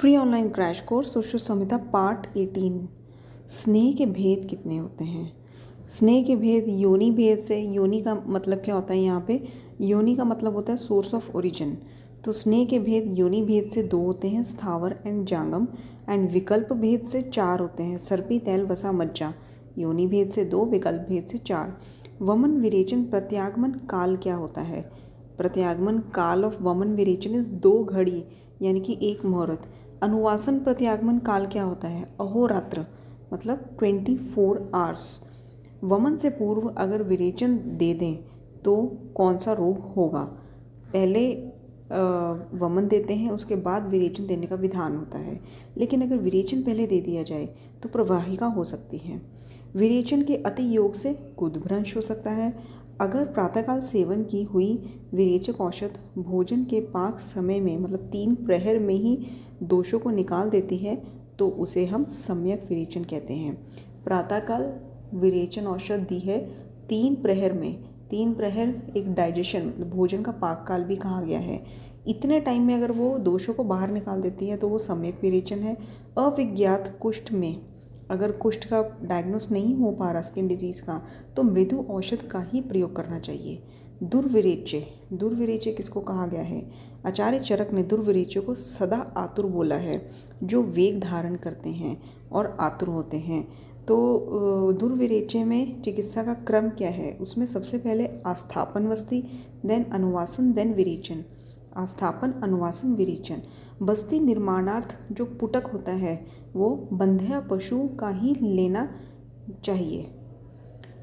Free online crash course social संहिता part 18। स्नेह के भेद कितने होते हैं। स्नेह के भेद योनि भेद से, योनि का मतलब क्या होता है यहाँ पे, योनि का मतलब होता है सोर्स ऑफ ओरिजिन। तो स्नेह के भेद योनि भेद से 2 होते हैं, स्थावर एंड जांगम, एंड विकल्प भेद से 4 होते हैं, सर्पी तैल वसा मज्जा। योनि भेद से 2, विकल्प भेद से 4। वमन विरेचन प्रत्यागमन काल क्या होता है। प्रत्यागमन काल ऑफ वमन विरेचन इज 2 घड़ी यानी कि 1 मुहूर्त। अनुवासन प्रत्यागमन काल क्या होता है, अहोरात्र मतलब 24 आवर्स। वमन से पूर्व अगर विरेचन दे दें तो कौन सा रोग होगा। पहले वमन देते हैं, उसके बाद विरेचन देने का विधान होता है, लेकिन अगर विरेचन पहले दे दिया जाए तो प्रवाहिका हो सकती है। विरेचन के अति योग से गुदभ्रंश हो सकता है। अगर प्रातःकाल सेवन की हुई विरेचक औषध भोजन के पाक समय में मतलब 3 प्रहर में ही दोषों को निकाल देती है तो उसे हम सम्यक विरेचन कहते हैं। प्रातःकाल विरेचन औषध दी है 3 प्रहर में, 3 प्रहर एक डाइजेशन मतलब भोजन का पाक काल भी कहा गया है। इतने टाइम में अगर वो दोषों को बाहर निकाल देती है तो वो सम्यक विरेचन है। अविज्ञात कुष्ठ में अगर कुष्ठ का डायग्नोस नहीं हो पा रहा स्किन डिजीज़ का तो मृदु औषध का ही प्रयोग करना चाहिए। दुर्विरेच्य, दुर्विरेच्य किसको कहा गया है। आचार्य चरक ने दुर्विरेच्य को सदा आतुर बोला है, जो वेग धारण करते हैं और आतुर होते हैं। तो दुर्विरेच्य में चिकित्सा का क्रम क्या है, उसमें सबसे पहले आस्थापन वस्ती, देन अनुवासन, देन विरेचन। आस्थापन, अनुवासन, विरेचन। बस्ती निर्माणार्थ जो पुटक होता है वो बंध्या पशु का ही लेना चाहिए।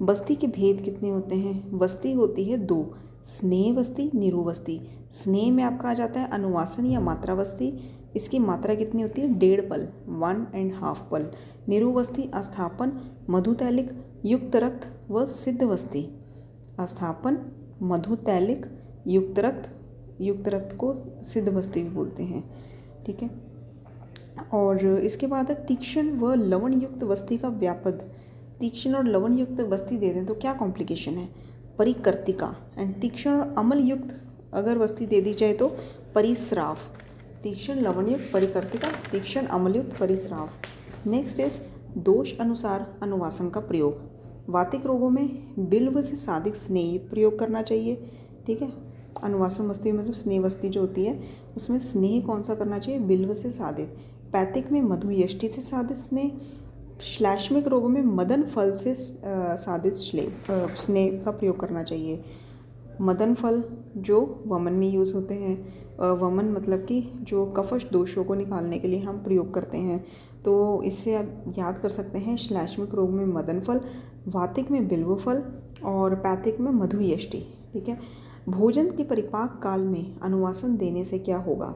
बस्ती के भेद कितने होते हैं। बस्ती होती है 2, स्नेह बस्ती, निरुबस्ती। स्नेह में आपका आ जाता है अनुवासन या मात्रा बस्ती, इसकी मात्रा कितनी होती है 1.5 पल, 1.5 पल। निरुबस्ती आस्थापन, मधुतैलिक, युक्त रक्त व सिद्ध बस्ती। आस्थापन, मधुतैलिक, युक्त रक्त को सिद्ध बस्ती भी बोलते हैं, ठीक है। और इसके बाद है तीक्ष्ण व लवण युक्त बस्ती का व्यापद। तीक्ष्ण और लवण युक्त बस्ती दे दें तो क्या कॉम्प्लिकेशन है, परिकर्तिका। एंड तीक्ष्ण और अम्ल युक्त अगर बस्ती दे दी जाए तो परिस्राव। तीक्ष्ण लवण युक्त परिकर्तिका, तीक्ष्ण अम्ल युक्त परिस्राव। नेक्स्ट इज दोष अनुसार अनुवासन का प्रयोग। वातिक रोगों में बिल्व से साधिक स्नेह प्रयोग करना चाहिए, ठीक है। अनुवासन बस्ती मतलब स्नेह बस्ती जो होती है उसमें स्नेह कौन सा करना चाहिए, बिल्व से साधित। पैतिक में मधु यष्टि से साधित स्नेह। श्लैष्मिक रोगों में मदन फल से साधित स्नेह का प्रयोग करना चाहिए। मदन फल जो वमन में यूज़ होते हैं, वमन मतलब कि जो कफश दोषों को निकालने के लिए हम प्रयोग करते हैं, तो इससे आप याद कर सकते हैं श्लैष्मिक रोग में मदन फल, वातिक में बिल्व फल और पैतिक में मधु यष्टि, ठीक है। भोजन के परिपाक काल में अनुवासन देने से क्या होगा।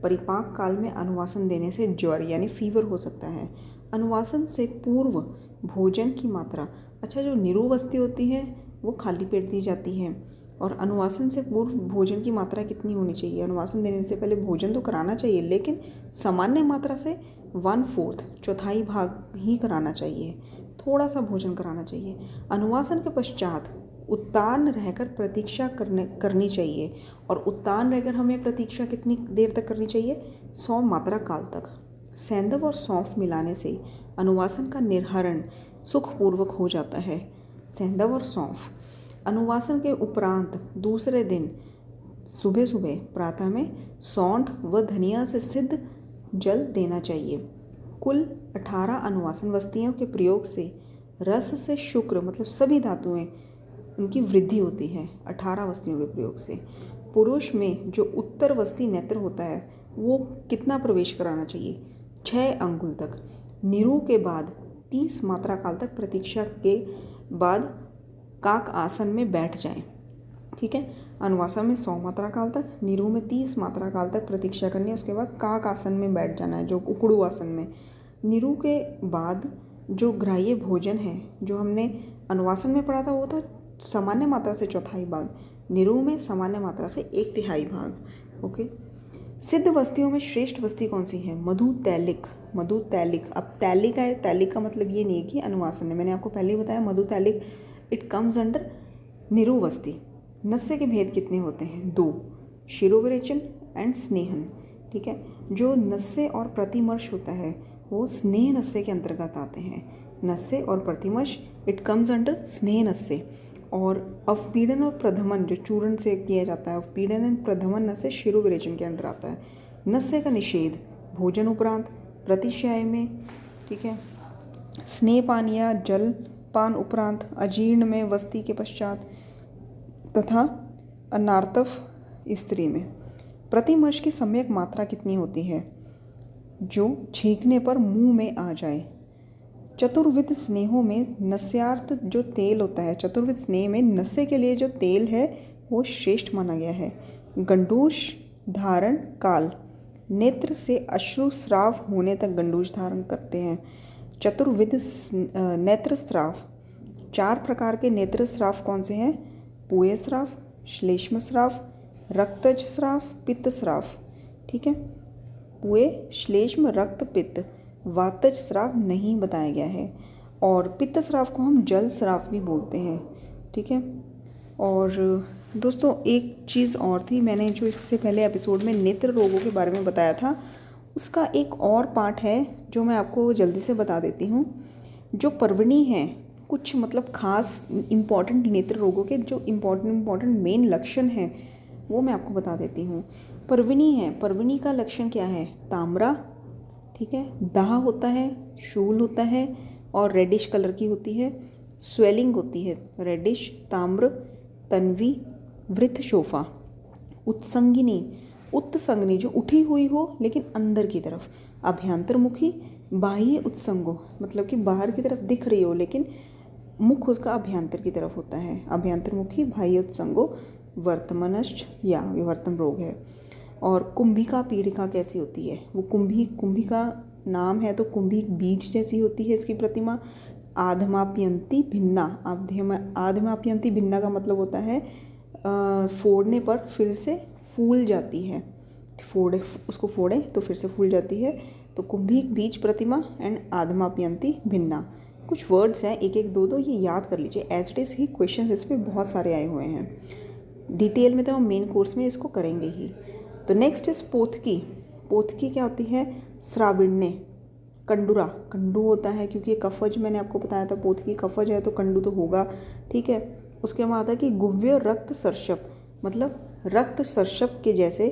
परिपाक काल में अनुवासन देने से ज्वर यानी फीवर हो सकता है। अनुवासन से पूर्व भोजन की मात्रा, अच्छा जो निरुबस्ती होती है वो खाली पेट दी जाती है, और अनुवासन से पूर्व भोजन की मात्रा कितनी होनी चाहिए। अनुवासन देने से पहले भोजन तो कराना चाहिए लेकिन सामान्य मात्रा से 1/4 चौथाई भाग ही कराना चाहिए, थोड़ा सा भोजन कराना चाहिए। अनुवासन के पश्चात उत्तान रहकर प्रतीक्षा करनी चाहिए, और उत्तान रहकर हमें प्रतीक्षा कितनी देर तक करनी चाहिए, 100 मात्रा काल तक। सेंधव और सौंफ मिलाने से अनुवासन का निर्हरण सुखपूर्वक हो जाता है। सेंधव और सौंफ। अनुवासन के उपरांत दूसरे दिन सुबह सुबह प्रातः में सौंठ व धनिया से सिद्ध जल देना चाहिए। कुल 18 अनुवासन बस्तियों के प्रयोग से रस से शुक्र मतलब सभी धातुएं उनकी वृद्धि होती है। 18 वस्तियों के प्रयोग से पुरुष में जो उत्तर वस्ती नेत्र होता है वो कितना प्रवेश कराना चाहिए, 6 अंगुल तक। निरु के बाद 30 मात्रा काल तक प्रतीक्षा के बाद काक आसन में बैठ जाएं, ठीक है। अनुवासन में 100 मात्रा काल तक, निरु में 30 मात्रा काल तक प्रतीक्षा करनी है, उसके बाद काक आसन में बैठ जाना है जो उकड़ू आसन में। निरु के बाद जो ग्राह्य भोजन है जो हमने अनुवासन में पढ़ा था वो था सामान्य मात्रा से चौथाई भाग, निरु में सामान्य मात्रा से 1/3 भाग, ओके। सिद्ध बस्तियों में श्रेष्ठ बस्ती कौन सी है, मधु तैलिक। मधु तैलिक, अब तैलिक है, तैलिक का मतलब ये नहीं है कि अनुवासन है, मैंने आपको पहले ही बताया मधु तैलिक इट कम्स अंडर निरु बस्ती। नस्य के भेद कितने होते हैं, 2, शिरोविरेचन एंड स्नेहन, ठीक है। जो नस्य और प्रतिमर्श होता है वो स्नेह नस्य के अंतर्गत आते हैं। नस्य और प्रतिमर्श इट कम्स अंडर स्नेह नस्य। और अवपीड़न और प्रधमन जो चूर्ण से किया जाता है, अवपीड़न एंड प्रधमन नस्य शिरोविरेचन के अंडर आता है। नस्य का निषेध भोजन उपरांत, प्रतिशय में, ठीक है, स्नेहपान या जलपान उपरांत, अजीर्ण में, वस्ती के पश्चात तथा अनार्तव स्त्री में। प्रतिमर्श की सम्यक मात्रा कितनी होती है? जो छींकने पर मुंह में आ जाए। चतुर्विध स्नेहों में नस्यार्थ जो तेल होता है, चतुर्विध स्नेह में नस्य के लिए जो तेल है वो श्रेष्ठ माना गया है। गंडूष धारण काल, नेत्र से अश्रु स्राव होने तक गंडूष धारण करते हैं। चतुर्विध नेत्र स्राव, 4 प्रकार के नेत्र स्राव कौन से हैं? पूय स्राव, श्लेष्म स्राव, रक्तज स्राव, पित्त स्राव, ठीक है। पूय, श्लेष्म, रक्त, पित्त, वातज स्राव नहीं बताया गया है। और पित्त स्राव को हम जल स्राव भी बोलते हैं, ठीक है। और दोस्तों एक चीज़ और थी, मैंने जो इससे पहले एपिसोड में नेत्र रोगों के बारे में बताया था, उसका एक और पार्ट है जो मैं आपको जल्दी से बता देती हूँ। जो पर्वणी है, कुछ मतलब खास इम्पॉर्टेंट नेत्र रोगों के जो इम्पॉर्टेंट मेन लक्षण हैं वो मैं आपको बता देती हूँ। पर्वणी है, पर्वणी का लक्षण क्या है? ताम्रा, ठीक है, दाह होता है, शूल होता है और रेडिश कलर की होती है, स्वेलिंग होती है, रेडिश, ताम्र, तन्वी, वृथ शोफा। उत्संगिनी, उत्संगनी जो उठी हुई हो लेकिन अंदर की तरफ। अभ्यंतरमुखी, बाह्य उत्संगो मतलब कि बाहर की तरफ दिख रही हो लेकिन मुख उसका अभ्यंतर की तरफ होता है। अभ्यंतरमुखी, बाह्य उत्संगो, वर्तमनश्च या विवर्तन रोग है। और कुंभिका पीड़िका कैसी होती है? वो कुंभिका नाम है तो कुंभिक बीज जैसी होती है इसकी प्रतिमा। आधमाप्यंती भिन्ना, आधमाप्यंती भिन्ना का मतलब होता है फोड़ने पर फिर से फूल जाती है, उसको फोड़े तो फिर से फूल जाती है। तो कुंभिक बीज प्रतिमा एंड आधमाप्यंती भिन्ना। कुछ वर्ड्स हैं, एक एक दो दो ये याद कर लीजिए, एज इट इज़ ही क्वेश्चन इस पर बहुत सारे आए हुए हैं। डिटेल में तो हम मेन कोर्स में इसको करेंगे ही। तो नेक्स्ट इज पोथकी। पोथकी क्या होती है? श्राविण्य, कंडुरा, कंडू होता है क्योंकि ये कफज मैंने आपको बताया था, पोथकी कफज है तो कंडू तो होगा, ठीक है। उसके बाद आता है कि गुव्य रक्त सर्षप, मतलब रक्त सर्षप के जैसे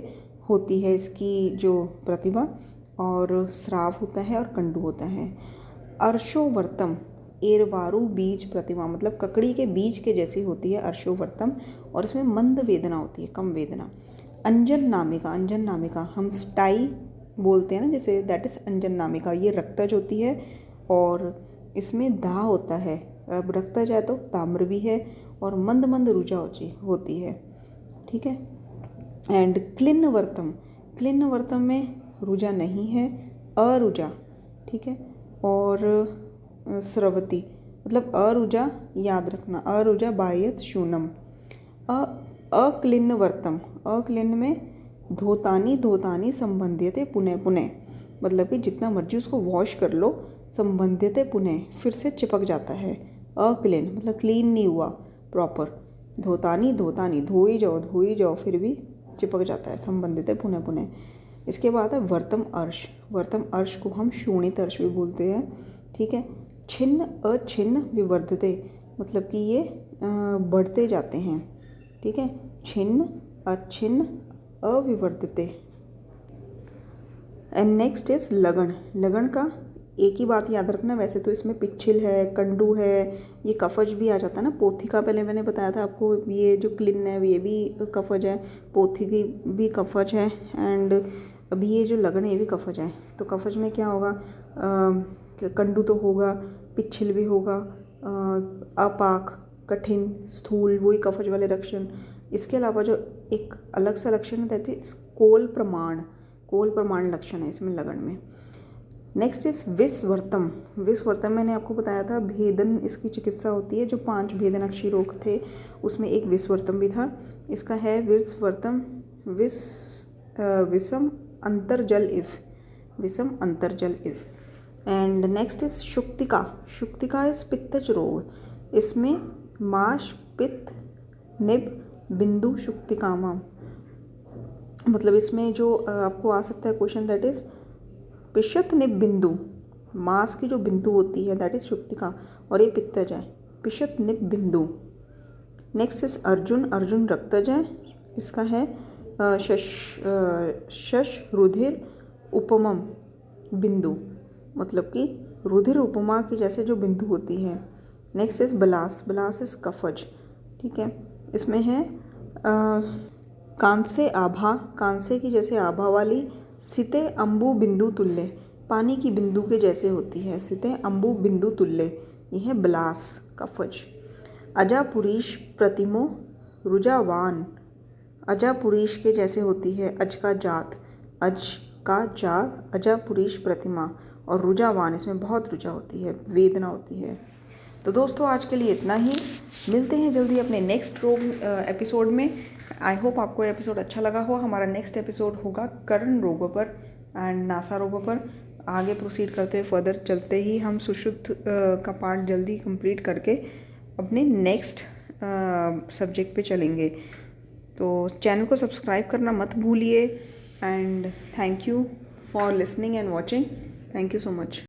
होती है इसकी जो प्रतिभा, और श्राव होता है और कंडू होता है। अर्शोवर्तम, एरवारू बीज प्रतिमा, मतलब ककड़ी के बीज के जैसी होती है अर्शोवर्तम, और इसमें मंद वेदना होती है, कम वेदना। अंजन नामिका, अंजन नामिका हम स्टाई बोलते हैं ना, जैसे दैट इज़ अंजन नामिका, ये रक्तज होती है और इसमें दाह होता है। अब रक्तज है तो ताम्र भी है और मंद मंद रुचा होती है, ठीक है। एंड क्लिन्नवर्तम, क्लिन्नवर्तम में रुजा नहीं है, अरुजा, ठीक है। और स्रवती मतलब अरुजा, याद रखना, अरुजा बाह्यत शूनम। अक्लिन्नवर्तम, अक्लिन्न में धोतानी धोतानी संबंध्यते पुनः पुनः, मतलब कि जितना मर्जी उसको वॉश कर लो, संबंध्यते पुनः फिर से चिपक जाता है। अक्लिन मतलब क्लीन नहीं हुआ प्रॉपर, धोतानी धोतानी धोई जाओ फिर भी चिपक जाता है, संबंधित पुनः पुनः। इसके बाद है वर्तम अर्श, वर्तम अर्श को हम शूणित अर्श भी बोलते हैं, ठीक है। छिन्न अछिन्न विवर्धते, मतलब कि ये बढ़ते जाते हैं, ठीक है। छिन्न अछिन्न अविवर्धते। एंड नेक्स्ट इज लगन। लगन का एक ही बात याद रखना, वैसे तो इसमें पिच्छिल है, कंडू है, ये कफज भी आ जाता है ना। पोथिका पहले मैंने बताया था आपको, ये जो क्लिन है ये भी कफज है, पोथिकी भी कफज है, एंड अभी ये जो लगन है ये भी कफज है। तो कफज में क्या होगा? कंडू तो होगा, पिच्छिल भी होगा, अपाक, कठिन, स्थूल, वही कफज वाले लक्षण। इसके अलावा जो एक अलग सा लक्षण है दैट इज कोल प्रमाण, कोल प्रमाण लक्षण है इसमें लगन में। Next is विस्वर्तम। विस्वर्तम मैंने आपको बताया था भेदन इसकी चिकित्सा होती है, जो 5 भेदनाक्षी रोग थे उसमें एक विस्वर्तम भी था। इसका है विस्वर्तम विषम अंतर्जल इव, विषम अंतर्जल इव। एंड नेक्स्ट इज शुक्तिका। शुक्तिका इज पित्तज रोग, इसमें माश, पित्त, निब, बिंदु शुक्तिकामा। मतलब इसमें जो आपको आ सकता है क्वेश्चन, दैट इज पिशत निब बिंदु, मास की जो बिंदु होती है दैट इज शुक्तिका, और ये पित्तज है, पिशत निब बिंदु। नेक्स्ट इज अर्जुन, अर्जुन रक्तज है, इसका है शश रुधिर उपमम बिंदु, मतलब कि रुधिर उपमा की जैसे जो बिंदु होती है। नेक्स्ट इज बलास, बलास इज कफज, ठीक है। इसमें है कांसे आभा, कांसे की जैसे आभा वाली, सिते अम्बु बिंदु तुल्य, पानी की बिंदु के जैसे होती है, सिते अम्बु बिंदु तुल्य, यह है बलास कफज। अजा पुरीश प्रतिमो रुजावान, अजा पुरीश के जैसे होती है, अज का जात, अज का जात, अजा पुरीश प्रतिमा, और रुजावान इसमें बहुत रुजा होती है, वेदना होती है। तो दोस्तों आज के लिए इतना ही, मिलते हैं जल्दी अपने नेक्स्ट एपिसोड में। आई होप आपको एपिसोड अच्छा लगा हो। हमारा नेक्स्ट एपिसोड होगा कर्ण रोगों पर एंड नासा रोगों पर। आगे प्रोसीड करते हुए फर्दर चलते ही हम सुश्रुत का पार्ट जल्दी कंप्लीट करके अपने नेक्स्ट सब्जेक्ट पे चलेंगे। तो चैनल को सब्सक्राइब करना मत भूलिए and thank you for listening and watching. Thank you so much.